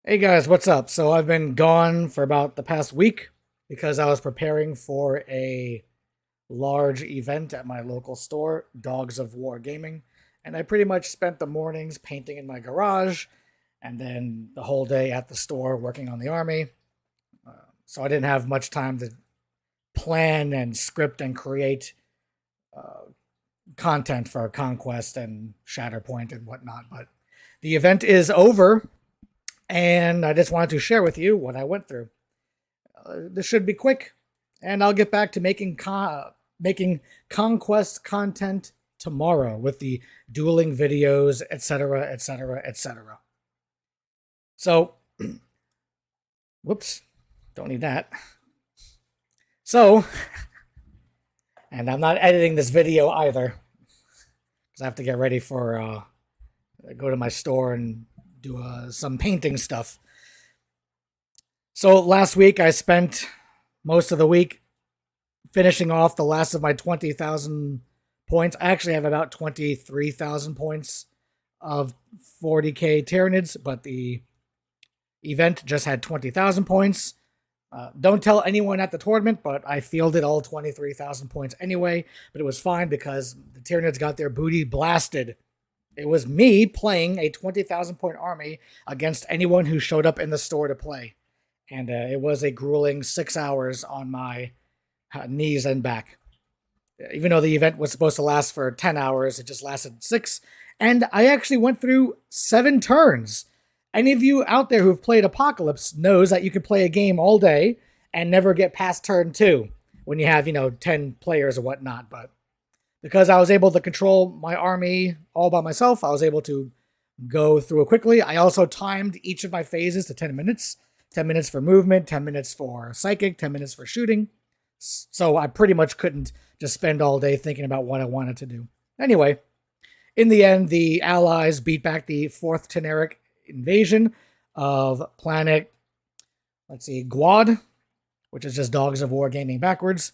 Hey guys, what's up? So I've been gone for about the past week because I was preparing for a large event at my local store, Dogs of War Gaming, and I pretty much spent the mornings painting in my garage and then the whole day at the store working on the army. So I didn't have much time to plan and script and create uh, content for Conquest and Shatterpoint and whatnot. But the event is over, and I just wanted to share with you what I went through. This should be quick, and I'll get back to making conquest content tomorrow with the dueling videos, etc., etc., etc. So, whoops, don't need that. So, and I'm not editing this video either because I have to get ready for go to my store and do some painting stuff. So last week I spent most of the week finishing off the last of my 20,000 points. I actually have about 23,000 points of 40k Tyranids, but the event just had 20,000 points. Don't tell anyone at the tournament, but I fielded all 23,000 points anyway, but it was fine because the Tyranids got their booty blasted. It was me playing a 20,000 point army against anyone who showed up in the store to play. And it was a grueling 6 hours on my knees and back. Even though the event was supposed to last for 10 hours, it just lasted 6. And I actually went through 7 turns. Any of you out there who've played Apocalypse knows that you can play a game all day and never get past turn 2 when you have, 10 players or whatnot. But because I was able to control my army all by myself, I was able to go through it quickly. I also timed each of my phases to 10 minutes. 10 minutes for movement, 10 minutes for psychic, 10 minutes for shooting. So I pretty much couldn't just spend all day thinking about what I wanted to do. Anyway, in the end, the Allies beat back the 4th Teneric invasion of planet, Guad, which is just Dogs of War Gaming backwards,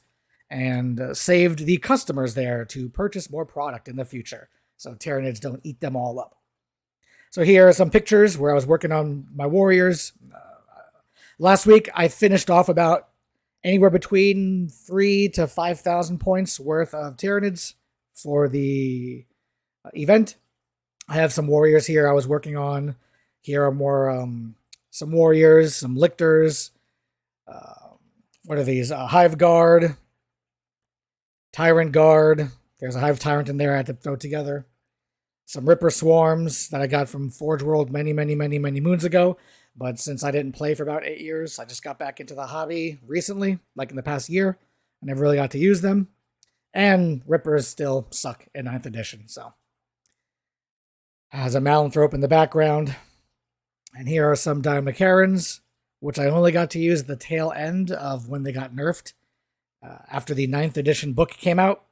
and saved the customers there to purchase more product in the future, so Tyranids don't eat them all up. So here are some pictures where I was working on my warriors. Last week, I finished off about anywhere between 3,000 to 5,000 points worth of Tyranids for the event. I have some warriors here I was working on. Here are more some warriors, some lictors. What are these? Hive Guard, Tyrant Guard. There's a Hive Tyrant in there I had to throw together. Some Ripper Swarms that I got from Forge World many moons ago. But since I didn't play for about 8 years, I just got back into the hobby recently, like in the past year. I never really got to use them. And Rippers still suck in 9th edition, so. Has a Malanthrope in the background. And here are some Dimacarans, which I only got to use the tail end of when they got nerfed after the 9th edition book came out.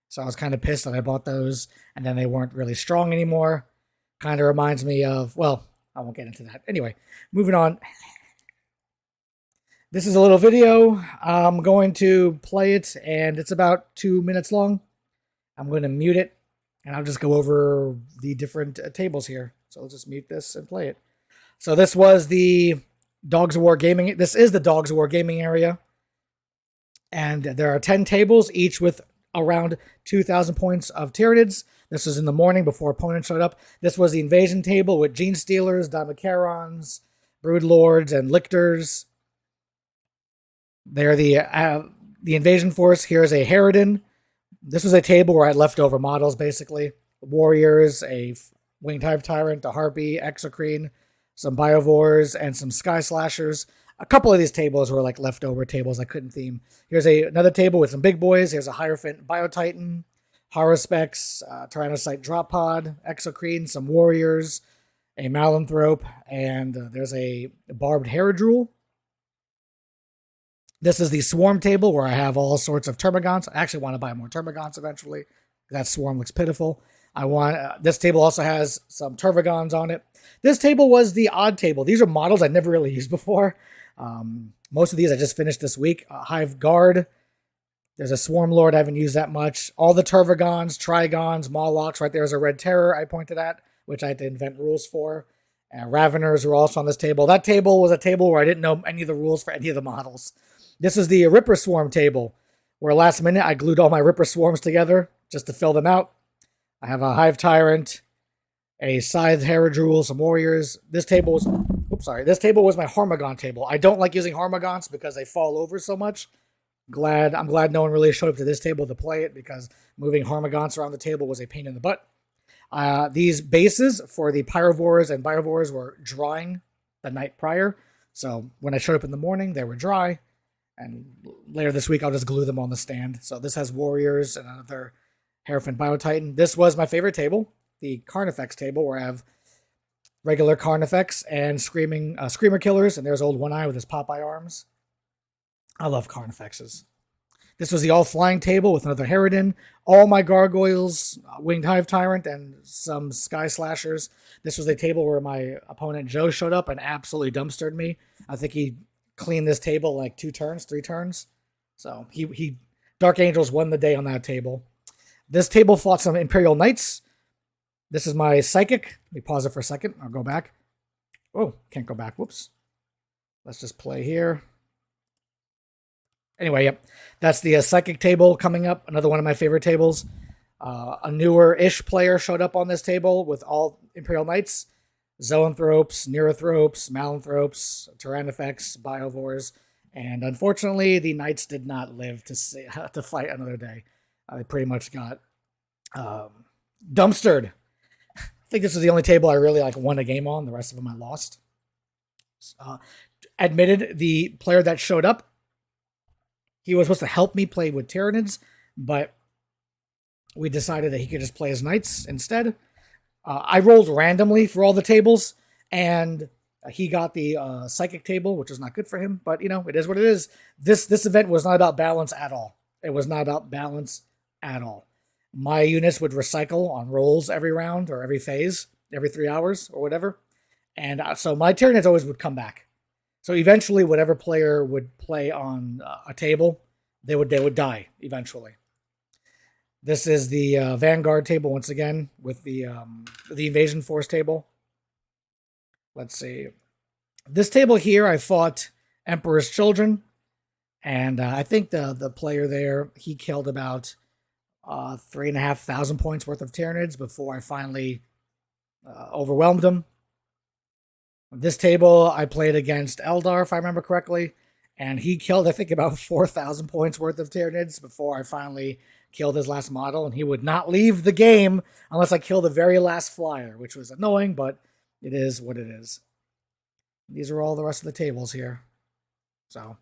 So I was kind of pissed that I bought those, and then they weren't really strong anymore. Kind of reminds me of, well, I won't get into that. Anyway, moving on. This is a little video. I'm going to play it, and it's about 2 minutes long. I'm going to mute it, and I'll just go over the different tables here. So I'll just mute this and play it. So this was the Dogs of War Gaming. This is the Dogs of War Gaming area. And there are 10 tables, each with around 2,000 points of Tyranids. This was in the morning before opponents showed up. This was the invasion table with Gene Stealers, Dimacarons, Brood Lords, and Lictors. They're the invasion force. Here's a Harridan. This was a table where I had leftover models, basically. Warriors, a Winged Hive Tyrant, a Harpy, Exocrine, some Biovores, and some Sky Slashers. A couple of these tables were like leftover tables I couldn't theme. Here's another table with some big boys. Here's a Hierophant Biotitan, Haruspex, Tyrannocyte Drop Pod, Exocrine, some Warriors, a Malanthrope, and there's a Barbed Haradrul. This is the Swarm table where I have all sorts of Termagants. I actually want to buy more Termagants eventually. That Swarm looks pitiful. I want this table also has some Tervagons on it. This table was the odd table. These are models I never really used before. Most of these I just finished this week. Hive Guard. There's a Swarm Lord I haven't used that much. All the Tervagons, Trigons, Molochs. Right there's a Red Terror I pointed at, which I had to invent rules for. Raveners were also on this table. That table was a table where I didn't know any of the rules for any of the models. This is the Ripper Swarm table, where last minute I glued all my Ripper Swarms together just to fill them out. I have a Hive Tyrant, a Scythe Haradrul, some Warriors. This table was, this table was my Harmagon table. I don't like using Harmagons because they fall over so much. I'm glad no one really showed up to this table to play it, because moving Harmagons around the table was a pain in the butt. These bases for the Pyrovores and Biovores were drying the night prior. So when I showed up in the morning, they were dry. And later this week, I'll just glue them on the stand. So this has Warriors and another Hierophant Biotitan. This was my favorite table, the Carnifex table, where I have regular Carnifex and Screamer Killers. And there's old One Eye with his Popeye arms. I love Carnifexes. This was the all-flying table with another Harridan, all my Gargoyles, Winged Hive Tyrant, and some Sky Slashers. This was a table where my opponent Joe showed up and absolutely dumpstered me. I think he cleaned this table like 3 turns. So he Dark Angels won the day on that table. This table fought some Imperial Knights. This is my Psychic. Let me pause it for a second. I'll go back. Oh, can't go back. Whoops. Let's just play here. Anyway, yep. That's the Psychic table coming up. Another one of my favorite tables. A newer-ish player showed up on this table with all Imperial Knights. Zoanthropes, Neurothropes, Malanthropes, Tyrannifex, Biovores, and unfortunately, the Knights did not live to fight another day. They pretty much got dumpstered. I think this was the only table I really won a game on. The rest of them I lost. Admitted, the player that showed up, he was supposed to help me play with Tyranids, but we decided that he could just play as Knights instead. I rolled randomly for all the tables, and he got the Psychic table, which is not good for him, but, it is what it is. This event was not about balance at all. It was not about balance at all. My units would recycle on rolls every round or every phase, every 3 hours or whatever, and so my Tyranids always would come back. So eventually, whatever player would play on a table, they would die eventually. This is the Vanguard table once again with the Invasion Force table. Let's see. This table here, I fought Emperor's Children, and I think the player there, he killed about 3,500 points worth of Tyranids before I finally overwhelmed him. This table, I played against Eldar, if I remember correctly, and he killed, I think, about 4,000 points worth of Tyranids before I finally killed his last model, and he would not leave the game unless I killed the very last flyer, which was annoying, but it is what it is. These are all the rest of the tables here. So,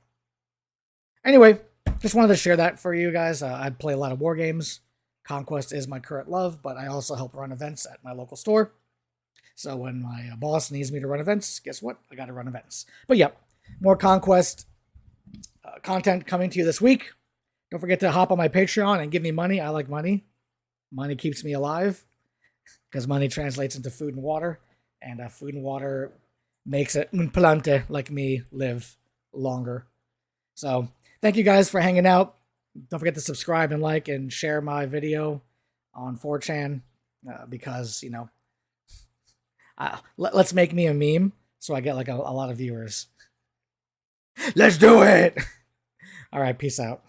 anyway, just wanted to share that for you guys. I play a lot of war games. Conquest is my current love, but I also help run events at my local store. So when my boss needs me to run events, guess what? I got to run events. But yeah, more Conquest content coming to you this week. Don't forget to hop on my Patreon and give me money. I like money. Money keeps me alive because money translates into food and water. And food and water makes un plante like me live longer. So thank you guys for hanging out. Don't forget to subscribe and like and share my video on 4chan because, let's make me a meme so I get a lot of viewers. Let's do it. All right, peace out.